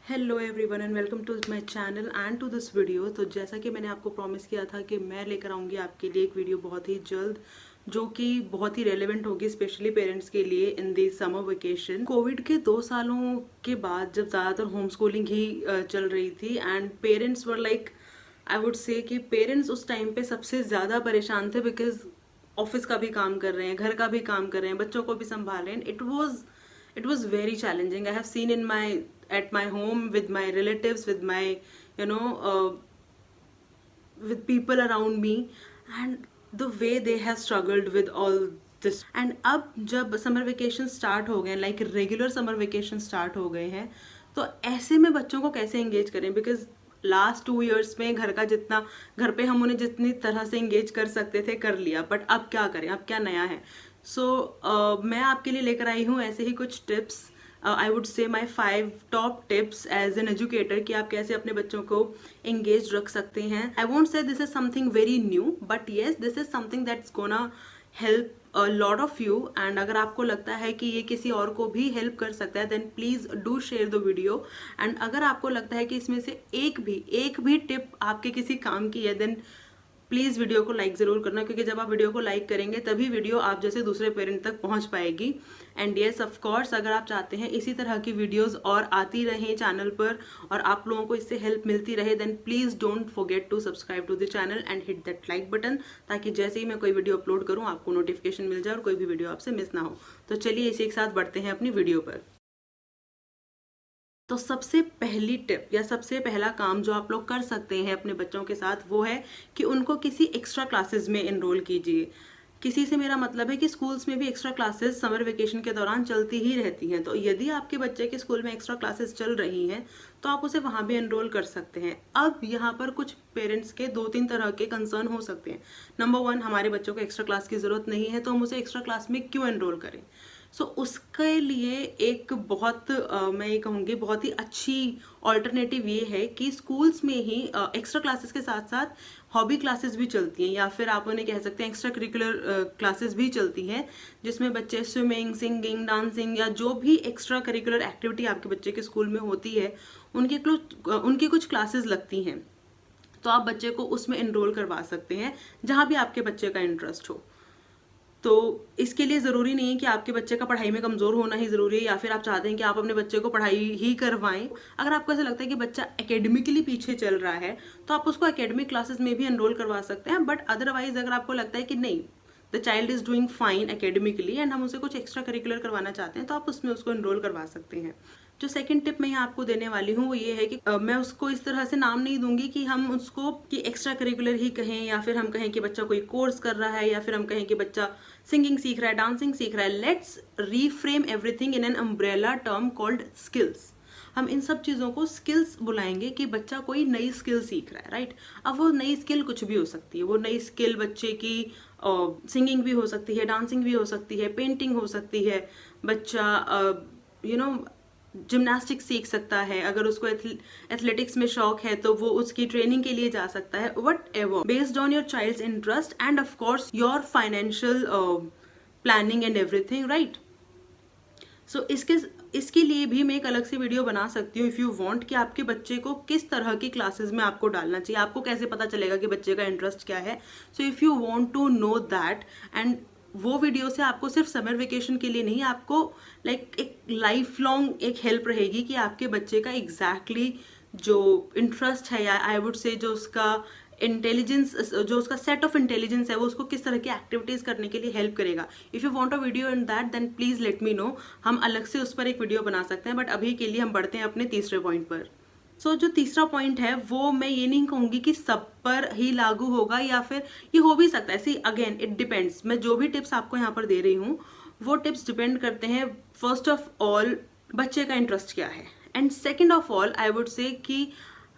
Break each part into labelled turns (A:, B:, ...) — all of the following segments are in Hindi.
A: Hello everyone and welcome to my channel and to this video. तो जैसा कि मैंने आपको प्रॉमिस किया था कि मैं लेकर आऊँगी आपके लिए एक वीडियो बहुत ही जल्द, जो कि बहुत ही रेलेवेंट होगी स्पेशली पेरेंट्स के लिए इन दी समर वेकेशन। कोविड के 2 सालों के बाद जब ज़्यादातर होम स्कूलिंग ही चल रही थी and parents were like, I would से कि पेरेंट्स उस टाइम पे सबसे ज़्यादा परेशान थे बिकॉज ऑफिस का भी काम कर रहे हैं, घर का भी काम कर रहे हैं, बच्चों को भी संभाल रहे हैं। It was very challenging. I have seen in my at my home with my relatives, with my you know with people around me, and the way they have struggled with all this. And अब जब समर वेकेशन स्टार्ट हो गए, like regular summer vacation start हो गए हैं, तो ऐसे में बच्चों को कैसे एंगेज करें? बिकॉज लास्ट 2 years में घर पे हम उन्हें जितनी तरह से एंगेज कर सकते थे कर लिया, बट अब क्या करें, अब क्या नया है? मैं आपके लिए लेकर आई हूँ ऐसे ही कुछ tips. I would say my 5 top tips as an educator कि आप कैसे अपने बच्चों को एंगेज रख सकते हैं। I won't say this is something very new, but yes this is something that's gonna help a lot of you. And अगर आपको लगता है कि ये किसी और को भी हेल्प कर सकता है, then please do share the video. And अगर आपको लगता है कि इसमें से एक भी टिप आपके किसी काम की है, देन प्लीज़ वीडियो को लाइक ज़रूर करना, क्योंकि जब आप वीडियो को लाइक करेंगे तभी वीडियो आप जैसे दूसरे पेरेंट तक पहुंच पाएगी। एंड येस ऑफ कोर्स, अगर आप चाहते हैं इसी तरह की वीडियोस और आती रहें चैनल पर और आप लोगों को इससे हेल्प मिलती रहे, then please don't forget to subscribe to the channel and hit that like button, ताकि जैसे ही मैं कोई वीडियो अपलोड करूँ आपको नोटिफिकेशन मिल जाए और कोई भी वीडियो आपसे मिस ना हो। तो चलिए इसी एक साथ बढ़ते हैं अपनी वीडियो पर। तो सबसे पहली टिप या सबसे पहला काम जो आप लोग कर सकते हैं अपने बच्चों के साथ, वो है कि उनको किसी एक्स्ट्रा क्लासेस में एनरोल कीजिए। किसी से मेरा मतलब है कि स्कूल्स में भी एक्स्ट्रा क्लासेस समर वेकेशन के दौरान चलती ही रहती हैं। तो यदि आपके बच्चे के स्कूल में एक्स्ट्रा क्लासेस चल रही हैं तो आप उसे वहाँ भी एनरोल कर सकते हैं। अब यहाँ पर कुछ पेरेंट्स के 2-3 तरह के कंसर्न हो सकते हैं। नंबर 1, हमारे बच्चों को एक्स्ट्रा क्लास की ज़रूरत नहीं है तो हम उसे एक्स्ट्रा क्लास में क्यों एनरोल करें? उसके लिए एक बहुत मैं ये कहूँगी बहुत ही अच्छी ऑल्टरनेटिव ये है कि स्कूल्स में ही एक्स्ट्रा क्लासेस के साथ साथ हॉबी क्लासेस भी चलती हैं, या फिर आप उन्हें कह सकते हैं एक्स्ट्रा करिकुलर क्लासेस भी चलती हैं, जिसमें बच्चे स्विमिंग, सिंगिंग, डांसिंग या जो भी एक्स्ट्रा करिकुलर एक्टिविटी आपके बच्चे के स्कूल में होती है उनकी कुछ क्लासेस लगती हैं। तो आप बच्चे को उसमें एनरोल करवा सकते हैं जहाँ भी आपके बच्चे का इंटरेस्ट हो। तो इसके लिए ज़रूरी नहीं है कि आपके बच्चे का पढ़ाई में कमज़ोर होना ही ज़रूरी है, या फिर आप चाहते हैं कि आप अपने बच्चे को पढ़ाई ही करवाएं। अगर आपको ऐसा लगता है कि बच्चा एकेडमिकली पीछे चल रहा है तो आप उसको एकेडमिक क्लासेस में भी एनरोल करवा सकते हैं। बट अदरवाइज अगर आपको लगता है कि नहीं, the child is doing fine academically and हम उसे कुछ एक्स्ट्रा करिकुलर करवाना चाहते हैं, तो आप उसमें उसको एनरोल करवा सकते हैं। जो सेकंड टिप मैं यहाँ आपको देने वाली हूँ वो ये है कि मैं उसको इस तरह से नाम नहीं दूंगी कि हम उसको कि एक्स्ट्रा करिकुलर ही कहें, या फिर हम कहें कि बच्चा कोई कोर्स कर रहा है, या फिर हम कहें कि बच्चा सिंगिंग सीख रहा है, डांसिंग सीख रहा है। Let's reframe everything in an umbrella term called skills. हम इन सब चीज़ों को स्किल्स बुलाएंगे कि बच्चा कोई नई स्किल सीख रहा है, राइट? अब वो नई स्किल कुछ भी हो सकती है। वो नई स्किल बच्चे की सिंगिंग भी हो सकती है, डांसिंग भी हो सकती है, पेंटिंग हो सकती है। बच्चा जिम्नास्टिक्स सीख सकता है, अगर उसको एथलेटिक्स में शौक है तो वो उसकी ट्रेनिंग के लिए जा सकता है। Whatever based on your child's interest and of course your financial planning and everything, right? इसके लिए भी मैं एक अलग से वीडियो बना सकती हूँ इफ़ यू वांट, कि आपके बच्चे को किस तरह की क्लासेस में आपको डालना चाहिए, आपको कैसे पता चलेगा कि बच्चे का इंटरेस्ट क्या है। So if you want to know that, and वो वीडियो से आपको सिर्फ समर वेकेशन के लिए नहीं, आपको एक लाइफ लॉन्ग एक हेल्प रहेगी कि आपके बच्चे का एग्जैक्टली जो इंटरेस्ट है, या आई वुड से जो उसका इंटेलिजेंस, जो उसका सेट ऑफ इंटेलिजेंस है, वो उसको किस तरह की एक्टिविटीज करने के लिए हेल्प करेगा। If you want a video in that, then please let me know, हम अलग से उस पर एक वीडियो बना सकते हैं। बट अभी के लिए हम बढ़ते हैं अपने तीसरे पॉइंट पर। जो तीसरा पॉइंट है वो मैं ये नहीं कहूंगी कि सब पर ही लागू होगा, या फिर ये हो भी सकता है। See again it depends. मैं जो भी टिप्स आपको यहाँ पर दे रही हूँ वो टिप्स डिपेंड करते हैं फर्स्ट ऑफ ऑल बच्चे का इंटरेस्ट क्या है, and second of all I would से कि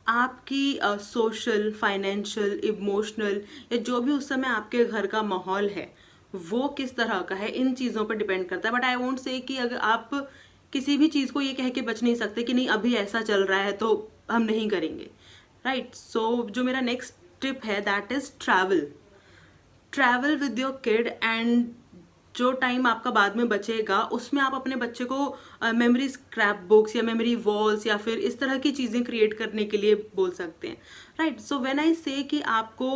A: आपकी सोशल, फाइनेंशियल, इमोशनल या जो भी उस समय आपके घर का माहौल है वो किस तरह का है, इन चीज़ों पर डिपेंड करता है। बट आई वोंट से कि अगर आप किसी भी चीज़ को ये कह के बच नहीं सकते कि नहीं अभी ऐसा चल रहा है तो हम नहीं करेंगे, राइट? जो मेरा नेक्स्ट टिप है that is travel with your kid, and जो टाइम आपका बाद में बचेगा उसमें आप अपने बच्चे को मेमोरी स्क्रैप बुक्स या मेमोरी वॉल्स या फिर इस तरह की चीज़ें क्रिएट करने के लिए बोल सकते हैं, राइट। सो व्हेन आई से कि आपको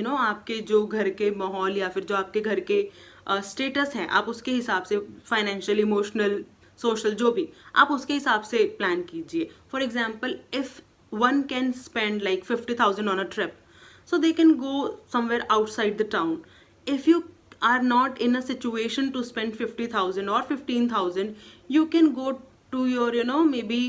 A: आपके जो घर के माहौल या फिर जो आपके घर के स्टेटस हैं, आप उसके हिसाब से फाइनेंशियल, इमोशनल, सोशल, जो भी, आप उसके हिसाब से प्लान कीजिए। For example, if one can spend like 50,000 on a trip, so they can go somewhere outside the town. If you are not in a situation to spend 50,000 or 15,000, you can go to your maybe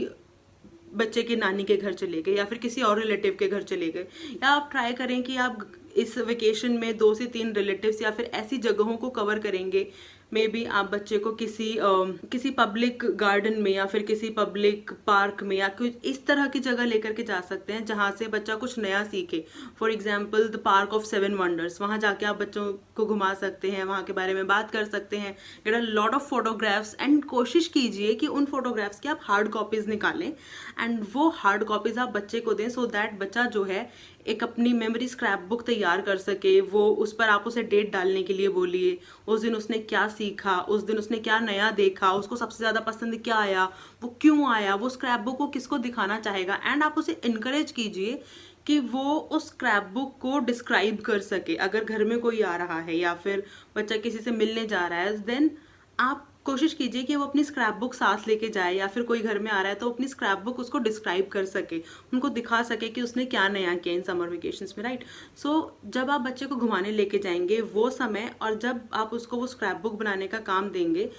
A: बच्चे की नानी के घर चले गए या फिर किसी और रिलेटिव के घर चले गए, या आप ट्राई करें कि आप इस वेकेशन में 2 से 3 रिलेटिव्स या फिर ऐसी जगहों को कवर करेंगे। मे बी आप बच्चे को किसी पब्लिक गार्डन में या फिर किसी पब्लिक पार्क में या कुछ इस तरह की जगह लेकर के जा सकते हैं जहाँ से बच्चा कुछ नया सीखे। For example, the park of 7 wonders, वहाँ जाके आप बच्चों को घुमा सकते हैं, वहाँ के बारे में बात कर सकते हैं, get a lot of photographs, and कोशिश कीजिए कि उन फोटोग्राफ्स की आप हार्ड कॉपीज निकालें एंड वो हार्ड कॉपीज आप बच्चे को दें, सो दैट बच्चा जो है एक अपनी मेमोरी स्क्रैप बुक तैयार कर सके। वो उस पर आप उसे डेट डालने के लिए बोलिए, उस दिन उसने क्या सीखा, उस दिन उसने क्या नया देखा, उसको सबसे ज़्यादा पसंद क्या आया, वो क्यों आया, वो स्क्रैप बुक को किसको दिखाना चाहेगा, एंड आप उसे इनकरेज कीजिए कि वो उस स्क्रैप बुक को डिस्क्राइब कर सके। अगर घर में कोई आ रहा है या फिर बच्चा किसी से मिलने जा रहा है, देन आप कोशिश कीजिए कि वो अपनी स्क्रैप बुक साथ लेके जाए, या फिर कोई घर में आ रहा है तो अपनी स्क्रैप बुक उसको डिस्क्राइब कर सके, उनको दिखा सके कि उसने क्या नया किया इन समर वेकेशंस में, राइट। सो जब आप बच्चे को घुमाने लेके जाएंगे वो समय, और जब आप उसको वो स्क्रैप बुक बनाने का काम देंगे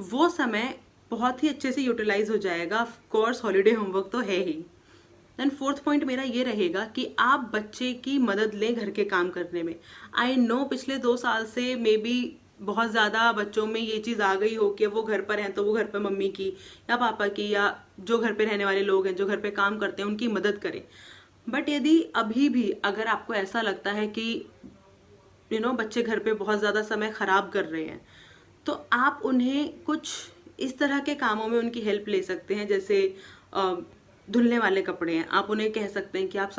A: वो समय बहुत ही अच्छे से यूटिलाइज हो जाएगा। ऑफ कोर्स हॉलीडे होमवर्क तो है ही। देन 4th पॉइंट मेरा ये रहेगा कि आप बच्चे की मदद लें घर के काम करने में। आई नो पिछले 2 साल से मे बी बहुत ज़्यादा बच्चों में ये चीज़ आ गई हो कि वो घर पर हैं तो वो घर पर मम्मी की या पापा की या जो घर पे रहने वाले लोग हैं जो घर पे काम करते हैं उनकी मदद करें। बट यदि अभी भी अगर आपको ऐसा लगता है कि बच्चे घर पे बहुत ज़्यादा समय ख़राब कर रहे हैं, तो आप उन्हें कुछ इस तरह के कामों में उनकी हेल्प ले सकते हैं। जैसे धुलने वाले कपड़े हैं, आप उन्हें कह सकते हैं कि आप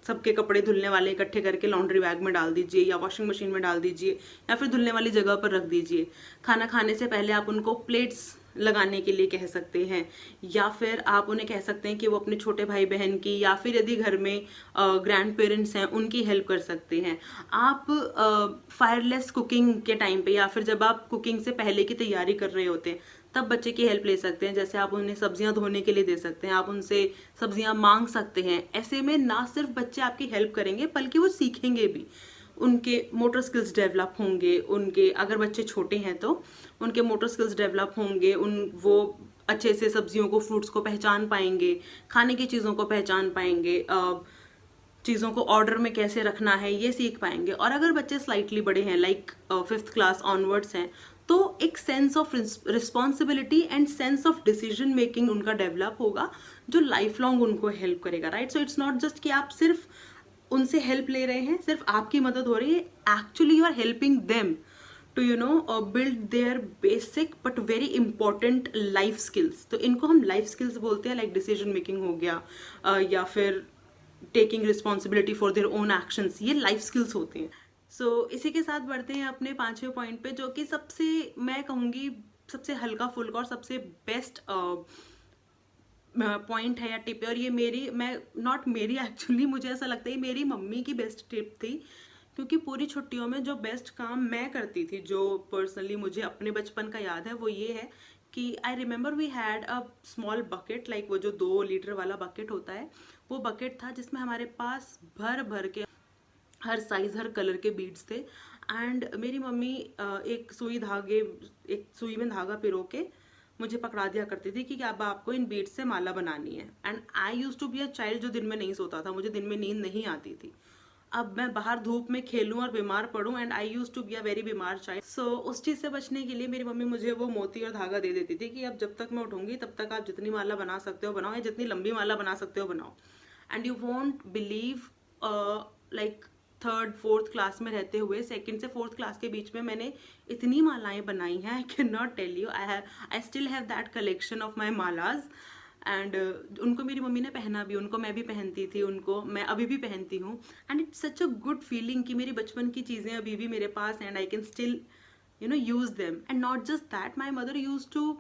A: सबके कपड़े धुलने वाले इकट्ठे करके लॉन्ड्री बैग में डाल दीजिए या वॉशिंग मशीन में डाल दीजिए या फिर धुलने वाली जगह पर रख दीजिए। खाना खाने से पहले आप उनको प्लेट्स लगाने के लिए कह सकते हैं, या फिर आप उन्हें कह सकते हैं कि वो अपने छोटे भाई बहन की या फिर यदि घर में ग्रैंड पेरेंट्स हैं उनकी हेल्प कर सकते हैं। आप फायरलेस कुकिंग के टाइम पे या फिर जब आप कुकिंग से पहले की तैयारी कर रहे होते हैं तब बच्चे की हेल्प ले सकते हैं। जैसे आप उन्हें सब्जियां धोने के लिए दे सकते हैं, आप उनसे सब्जियां मांग सकते हैं। ऐसे में ना सिर्फ बच्चे आपकी हेल्प करेंगे बल्कि वो सीखेंगे भी, उनके मोटर स्किल्स डेवलप होंगे, उनके अगर बच्चे छोटे हैं तो उनके मोटर स्किल्स डेवलप होंगे, वो अच्छे से सब्जियों को, फ्रूट्स को पहचान पाएंगे, खाने की चीज़ों को पहचान पाएंगे, चीज़ों को ऑर्डर में कैसे रखना है ये सीख पाएंगे। और अगर बच्चे स्लाइटली बड़े हैं लाइक 5th क्लास ऑनवर्ड्स हैं तो एक sense of responsibility and sense of decision making उनका डेवलप होगा जो लाइफ लॉन्ग उनको हेल्प करेगा, right. So it's not just कि आप सिर्फ उनसे हेल्प ले रहे हैं, सिर्फ आपकी मदद हो रही है, actually you are helping them to build their basic but very important life skills. तो इनको हम लाइफ स्किल्स बोलते हैं, लाइक डिसीजन मेकिंग हो गया या फिर taking responsibility for their own actions, ये लाइफ स्किल्स होते हैं। सो इसी के साथ बढ़ते हैं अपने 5वें पॉइंट पे, जो कि सबसे मैं कहूँगी सबसे हल्का फुल्का और सबसे बेस्ट पॉइंट है या टिप है। और ये मेरी एक्चुअली मुझे ऐसा लगता है मेरी मम्मी की बेस्ट टिप थी, क्योंकि पूरी छुट्टियों में जो बेस्ट काम मैं करती थी, जो पर्सनली मुझे अपने बचपन का याद है, वो ये है कि I remember we had a small bucket, like वो जो 2 लीटर वाला बकेट होता है, वो बकेट था जिसमें हमारे पास भर भर के हर साइज हर कलर के बीड्स थे। एंड मेरी मम्मी एक सुई में धागा पिरो के मुझे पकड़ा दिया करती थी कि अब आपको इन बीड्स से माला बनानी है। And I use to be a child जो दिन में नहीं सोता था, मुझे दिन में नींद नहीं आती थी। अब मैं बाहर धूप में खेलूं और बीमार पड़ूं, and I use to be a very बीमार चाइल्ड। सो उस चीज़ से बचने के लिए मेरी मम्मी मुझे वो मोती और धागा दे देती थी कि अब जब तक मैं उठूंगी तब तक आप जितनी माला बना सकते हो बनाओ, या जितनी लंबी माला बना सकते हो बनाओ। And you won't believe, like 3rd 4th class में रहते हुए 2nd से 4th क्लास के बीच में मैंने इतनी मालाएं बनाई हैं, I can not tell you. I still have that collection of my मालाज। एंड उनको मेरी मम्मी ने पहना भी, उनको मैं भी पहनती थी, उनको मैं अभी भी पहनती हूँ। And it's such a good feeling कि मेरी बचपन की चीज़ें अभी भी मेरे पास, and I can still use them. And not just that, my mother used to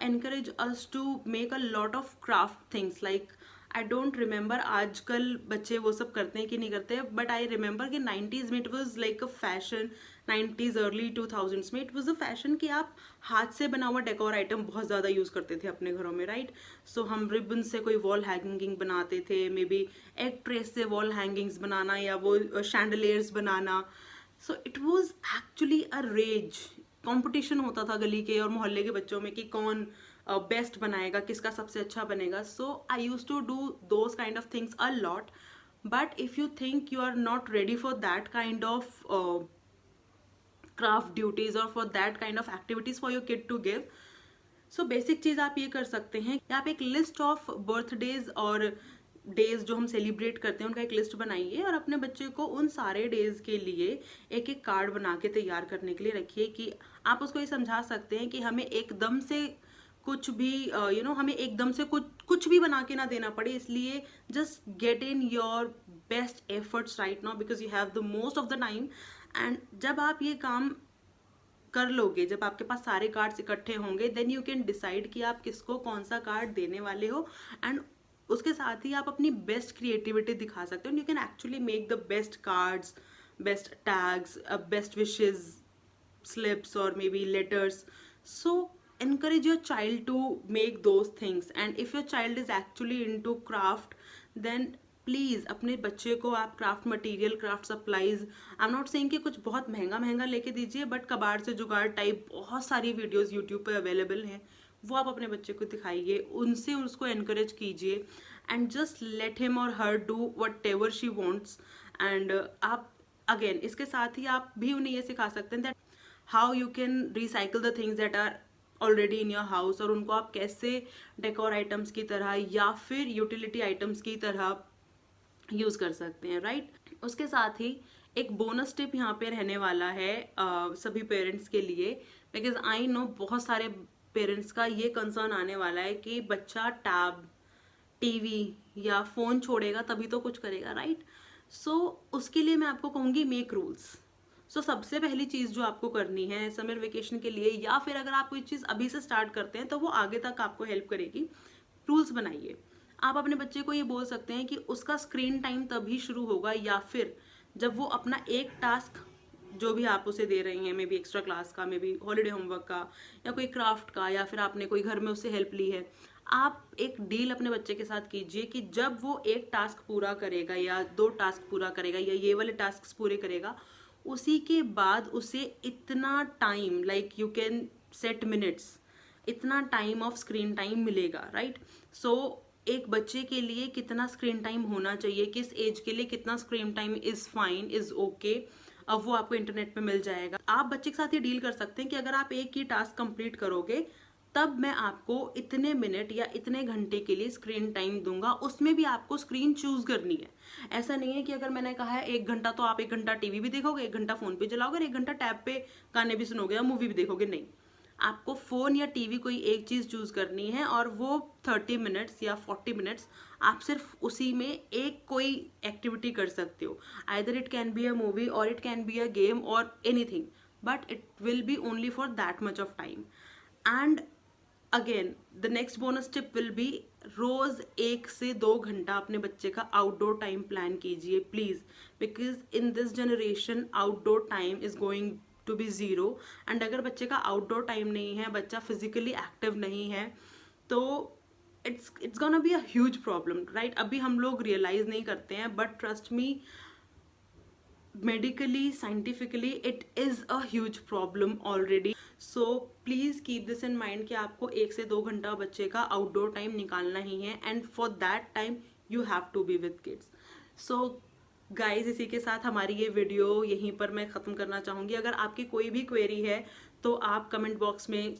A: encourage us to make a lot of craft things. Like I don't remember आजकल बच्चे वो सब करते हैं कि नहीं करते, बट आई रिमेंबर कि 90s में it was like a fashion, 90s early 2000s में इट वॉज अ फैशन कि आप हाथ से बना हुआ डेकोर आइटम बहुत ज़्यादा यूज़ करते थे अपने घरों में, राइट. सो हम रिबन से कोई वॉल हैंगिंग बनाते थे, मे बी एग ट्रेस से वॉल हैंगिंग्स बनाना या वो शैंडलियर्स बनाना. So it was actually a rage. Competition होता था गली के और मोहल्ले के बच्चों में कि कौन बेस्ट बनाएगा, किसका सबसे अच्छा बनेगा. So I use to do those kind of things a lot. But if you think you are not ready for that kind of craft duties or for that kind of activities for your kid to give, so basic चीज आप ये कर सकते हैं, आप एक लिस्ट ऑफ बर्थडेज और डेज जो हम सेलिब्रेट करते हैं उनका एक लिस्ट बनाइए और अपने बच्चे को उन सारे डेज के लिए एक एक कार्ड बना के तैयार करने के लिए रखिए. कि आप उसको ये समझा सकते हैं कि हमें एकदम से कुछ भी हमें एकदम से कुछ भी बना के ना देना पड़े, इसलिए just get in your best efforts right now because you have the most of the time. And जब आप ये काम कर लोगे, जब आपके पास सारे कार्ड्स इकट्ठे होंगे, देन यू कैन डिसाइड कि आप किसको कौन सा कार्ड देने वाले हो. एंड उसके साथ ही आप अपनी बेस्ट क्रिएटिविटी दिखा सकते हो. You can actually make the best cards, best tags, best wishes slips or maybe letters. So encourage your child to make those things. And if your child is actually into craft, then please अपने बच्चे को आप craft material, craft supplies, I am not saying कि कुछ बहुत महंगा महंगा लेके दीजिए, बट कबाड़ से जुगाड़ टाइप बहुत सारी वीडियोस यूट्यूब पे अवेलेबल हैं, वो आप अपने बच्चे को दिखाइए, उनसे उसको एनकरेज कीजिए. एंड जस्ट लेट हिम और her do what ever she wants. And आप अगेन इसके साथ ही आप भी उन्हें ये सिखा सकते हैं that how you can recycle the things that are already in your house, और उनको आप कैसे डेकोर आइटम्स की तरह या फिर यूटिलिटी आइटम्स की तरह यूज कर सकते हैं, राइट. उसके साथ ही एक बोनस टिप यहाँ पे रहने वाला है सभी पेरेंट्स के लिए, बिकॉज आई नो बहुत सारे पेरेंट्स का ये कंसर्न आने वाला है कि बच्चा टैब, टीवी या फोन छोड़ेगा तभी तो कुछ करेगा, राइट. सो उसके लिए मैं आपको कहूँगी मेक रूल्स. सो सबसे पहली चीज़ जो आपको करनी है समर वेकेशन के लिए, या फिर अगर आप कोई चीज़ अभी से स्टार्ट करते हैं तो वो आगे तक आपको हेल्प करेगी, रूल्स बनाइए. आप अपने बच्चे को ये बोल सकते हैं कि उसका स्क्रीन टाइम तभी शुरू होगा या फिर जब वो अपना एक टास्क जो भी आप उसे दे रहे हैं, मे बी एक्स्ट्रा क्लास का, मे बी हॉलीडे होमवर्क का, या कोई क्राफ्ट का, या फिर आपने कोई घर में उससे हेल्प ली है, आप एक डील अपने बच्चे के साथ कीजिए कि जब वो एक टास्क पूरा करेगा या 2 टास्क पूरा करेगा या ये वाले टास्क पूरे करेगा, उसी के बाद उसे इतना time, like you can set minutes, इतना टाइम ऑफ स्क्रीन टाइम मिलेगा, राइट. सो एक बच्चे के लिए कितना स्क्रीन टाइम होना चाहिए, किस एज के लिए कितना screen time is fine, is okay, अब वो आपको इंटरनेट पे मिल जाएगा. आप बच्चे के साथ ये डील कर सकते हैं कि अगर आप एक ही टास्क कंप्लीट करोगे तब मैं आपको इतने मिनट या इतने घंटे के लिए स्क्रीन टाइम दूंगा. उसमें भी आपको स्क्रीन चूज करनी है. ऐसा नहीं है कि अगर मैंने कहा है 1 घंटा तो आप 1 घंटा टीवी भी देखोगे, 1 घंटा फोन पे चलाओगे, 1 घंटा टैब पे गाने भी सुनोगे या मूवी भी देखोगे. नहीं, आपको फोन या टीवी कोई एक चीज चूज करनी है और वो 30 मिनट्स या 40 मिनट्स आप सिर्फ उसी में एक कोई एक्टिविटी कर सकते हो. Either it can be a movie or it can be a game or anything, but it will be only for that much of time. And again the next bonus tip will be, रोज 1 से 2 घंटा अपने बच्चे का आउटडोर टाइम प्लान कीजिए please, because in this generation outdoor time is going to be zero. And अगर बच्चे का आउटडोर टाइम नहीं है, बच्चा फिजिकली एक्टिव नहीं है, तो it's gonna be a huge problem, right. अभी हम लोग रियलाइज नहीं करते हैं, but trust me, medically, scientifically it is a huge problem already. So please keep this in mind कि आपको 1 से 2 घंटा बच्चे का आउटडोर टाइम निकालना ही है, and for that time you have to be with kids. So guys, इसी के साथ हमारी ये वीडियो यहीं पर मैं ख़त्म करना चाहूँगी. अगर आपकी कोई भी क्वेरी है तो आप कमेंट बॉक्स में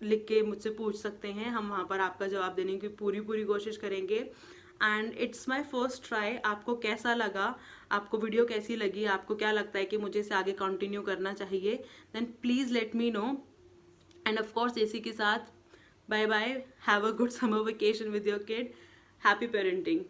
A: लिख के मुझसे पूछ सकते हैं, हम वहाँ पर आपका जवाब देने की पूरी कोशिश करेंगे. And it's my first try. आपको कैसा लगा, आपको वीडियो कैसी लगी, आपको क्या लगता है कि मुझे इसे आगे कंटिन्यू करना चाहिए, then please let me know. And of course इसी के साथ bye bye, have a good summer vacation with your kid, happy parenting.